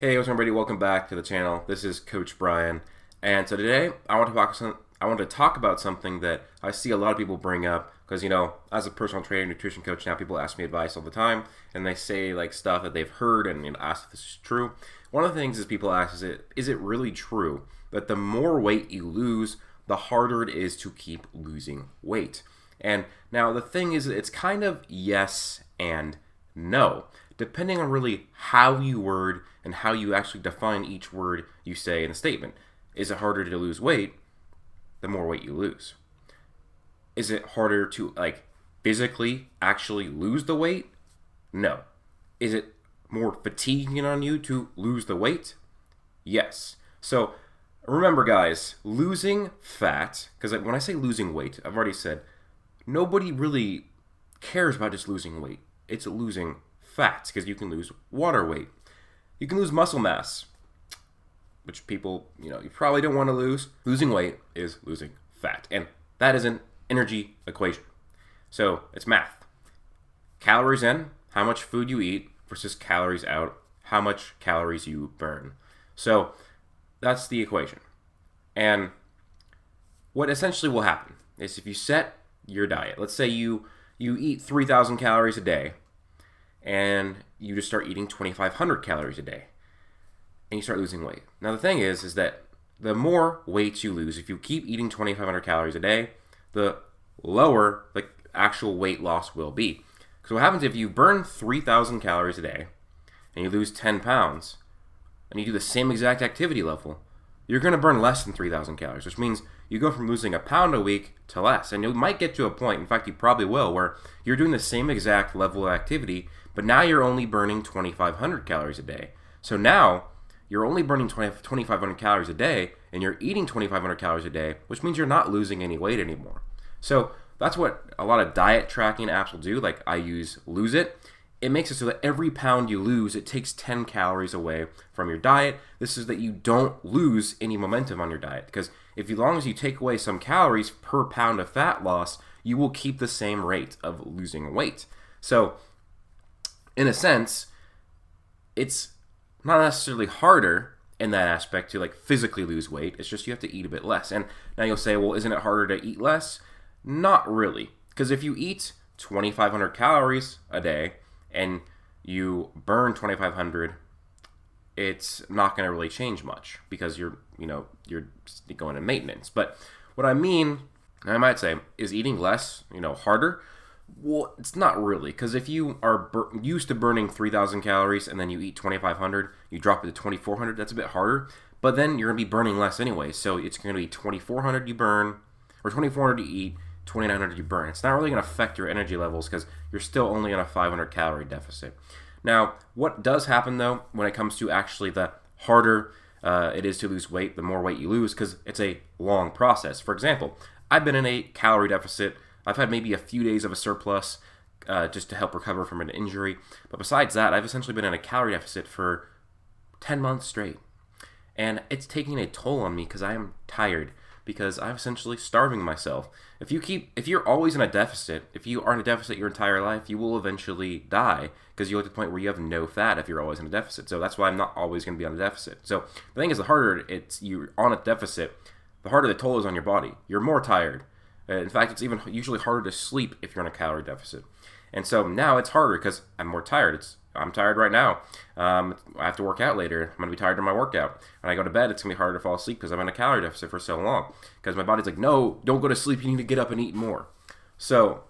Hey, what's up, everybody? Welcome back to the channel. This is Coach Brian, and so today I want to talk about something that I see a lot of people bring up because as a personal trainer, nutrition coach now, people ask me advice all the time, and they say like stuff that they've heard and ask if this is true. One of the things is people ask is it really true that the more weight you lose, the harder it is to keep losing weight? And now the thing is, it's kind of yes and no, depending on really how you word and how you actually define each word you say in a statement. Is it harder to lose weight the more weight you lose? Is it harder to physically actually lose the weight? No. Is it more fatiguing on you to lose the weight? Yes. So remember, guys, losing fat, because when I say losing weight, I've already said nobody really cares about just losing weight. It's losing fat, because you can lose water weight. You can lose muscle mass, which people, you probably don't want to lose. Losing weight is losing fat, and that is an energy equation. So it's math. Calories in, how much food you eat, versus calories out, how much calories you burn. So that's the equation. And what essentially will happen is if you set your diet, let's say you eat 3,000 calories a day, and you just start eating 2,500 calories a day, and you start losing weight. Now the thing is that the more weight you lose, if you keep eating 2,500 calories a day, the lower the actual weight loss will be. So what happens if you burn 3,000 calories a day, and you lose 10 pounds, and you do the same exact activity level, you're going to burn less than 3,000 calories, which means you go from losing a pound a week to less. And you might get to a point, in fact you probably will, where you're doing the same exact level of activity, but now you're only burning 2,500 calories a day. So now you're only burning 2,500 calories a day, and you're eating 2,500 calories a day, which means you're not losing any weight anymore. So that's what a lot of diet tracking apps will do. Like I use Lose It. It makes it so that every pound you lose, it takes 10 calories away from your diet. This is that you don't lose any momentum on your diet, because as long as you take away some calories per pound of fat loss, you will keep the same rate of losing weight. So in a sense, it's not necessarily harder in that aspect to physically lose weight. It's just you have to eat a bit less. And now you'll say, well, isn't it harder to eat less? Not really, because if you eat 2,500 calories a day and you burn 2,500, it's not going to really change much because you're going in maintenance. But what I mean, I might say, is eating less, harder? Well, it's not really, because if you are used to burning 3,000 calories and then you eat 2,500, you drop it to 2,400, that's a bit harder. But then you're going to be burning less anyway, so it's going to be 2,400 you burn, or 2,400 you eat, 2,900 you burn. It's not really going to affect your energy levels because you're still only on a 500 calorie deficit. Now, what does happen though when it comes to actually the harder it is to lose weight, the more weight you lose, because it's a long process. For example, I've been in a calorie deficit. I've had maybe a few days of a surplus just to help recover from an injury. But besides that, I've essentially been in a calorie deficit for 10 months straight. And it's taking a toll on me because I am tired, because I'm essentially starving myself. If you're always in a deficit, if you are in a deficit your entire life, you will eventually die, because you're at the point where you have no fat if you're always in a deficit. So that's why I'm not always going to be on a deficit. So the thing is, the harder you're on a deficit, the harder the toll is on your body. You're more tired. In fact, it's even usually harder to sleep if you're in a calorie deficit. And so now it's harder because I'm more tired. I'm tired right now. I have to work out later. I'm going to be tired of my workout. When I go to bed, it's going to be harder to fall asleep because I'm in a calorie deficit for so long. Because my body's like, no, don't go to sleep. You need to get up and eat more. So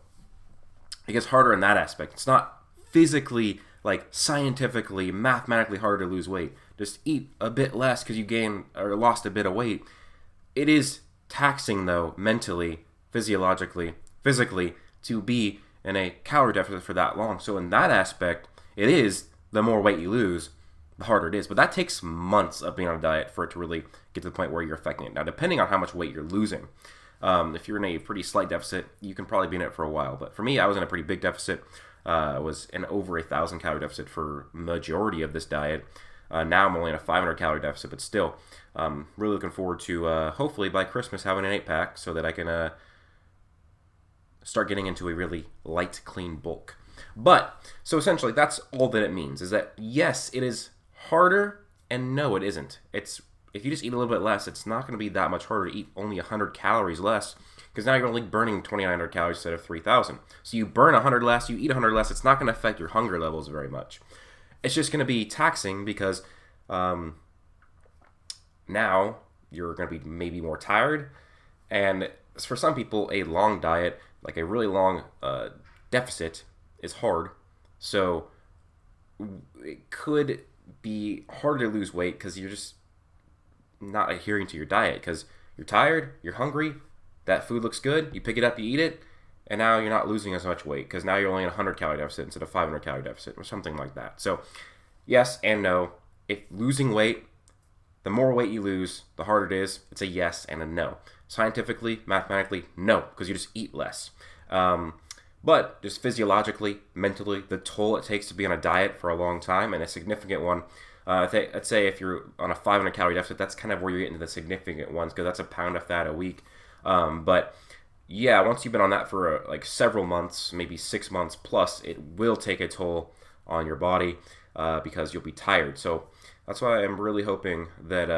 it gets harder in that aspect. It's not physically, scientifically, mathematically harder to lose weight. Just eat a bit less because you gained or lost a bit of weight. It is taxing, though, mentally, physiologically, physically, to be in a calorie deficit for that long. So in that aspect, it is the more weight you lose, the harder it is. But that takes months of being on a diet for it to really get to the point where you're affecting it. Now, depending on how much weight you're losing, if you're in a pretty slight deficit, you can probably be in it for a while. But for me, I was in a pretty big deficit. I was in over 1,000 calorie deficit for majority of this diet. Now I'm only in a 500 calorie deficit, but still, really looking forward to hopefully by Christmas having an 8-pack so that I can start getting into a really light, clean bulk. But, so essentially, that's all that it means, is that, yes, it is harder and no, it isn't. If you just eat a little bit less, it's not going to be that much harder to eat only 100 calories less, because now you're only burning 2,900 calories instead of 3,000. So you burn 100 less, you eat 100 less, it's not going to affect your hunger levels very much. It's just going to be taxing because now you're going to be maybe more tired, and for some people, a long diet, like a really long deficit, is hard. So it could be hard to lose weight because you're just not adhering to your diet because you're tired, you're hungry, that food looks good, you pick it up, you eat it, and now you're not losing as much weight because now you're only in a 100 calorie deficit instead of 500 calorie deficit or something like that. So yes and no. If losing weight, the more weight you lose, the harder it is. It's a yes and a no. Scientifically, mathematically, no, because you just eat less. But just physiologically, mentally, the toll it takes to be on a diet for a long time, and a significant one, I'd say if you're on a 500 calorie deficit, that's kind of where you're getting to the significant ones, because that's a pound of fat a week. But yeah, once you've been on that for like several months, maybe 6 months plus, it will take a toll on your body because you'll be tired. So that's why I'm really hoping that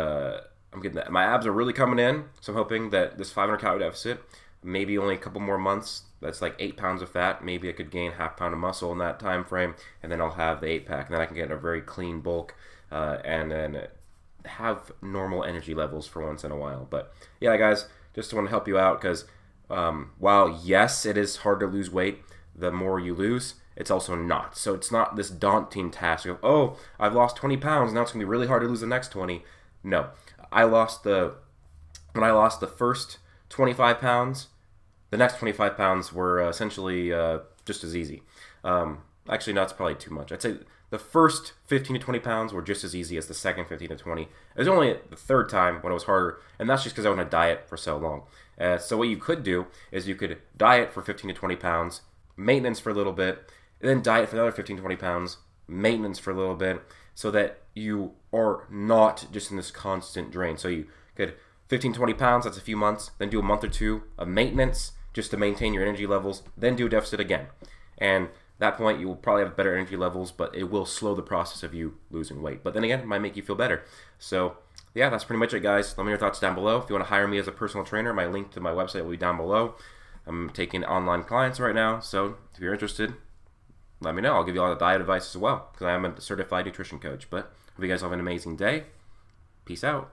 I'm getting that. My abs are really coming in, so I'm hoping that this 500 calorie deficit, maybe only a couple more months, that's like 8 pounds of fat. Maybe I could gain half pound of muscle in that time frame, and then I'll have the 8-pack, and then I can get a very clean bulk and then have normal energy levels for once in a while. But yeah, guys, just want to help you out because while yes, it is hard to lose weight, the more you lose, it's also not. So it's not this daunting task of, oh, I've lost 20 pounds, now it's going to be really hard to lose the next 20. No. When I lost the first 25 pounds, the next 25 pounds were essentially just as easy. Actually, no, that's probably too much. I'd say the first 15 to 20 pounds were just as easy as the second 15 to 20. It was only the third time when it was harder, and that's just because I was on a diet for so long. So what you could do is you could diet for 15 to 20 pounds, maintenance for a little bit, and then diet for another 15 to 20 pounds, maintenance for a little bit, so that you are not just in this constant drain. So you could 15, 20 pounds, that's a few months, then do a month or two of maintenance just to maintain your energy levels, then do a deficit again. And at that point, you will probably have better energy levels, but it will slow the process of you losing weight. But then again, it might make you feel better. So yeah, that's pretty much it, guys. Let me know your thoughts down below. If you want to hire me as a personal trainer, my link to my website will be down below. I'm taking online clients right now, so if you're interested, let me know. I'll give you all the diet advice as well, because I am a certified nutrition coach. But hope you guys have an amazing day. Peace out.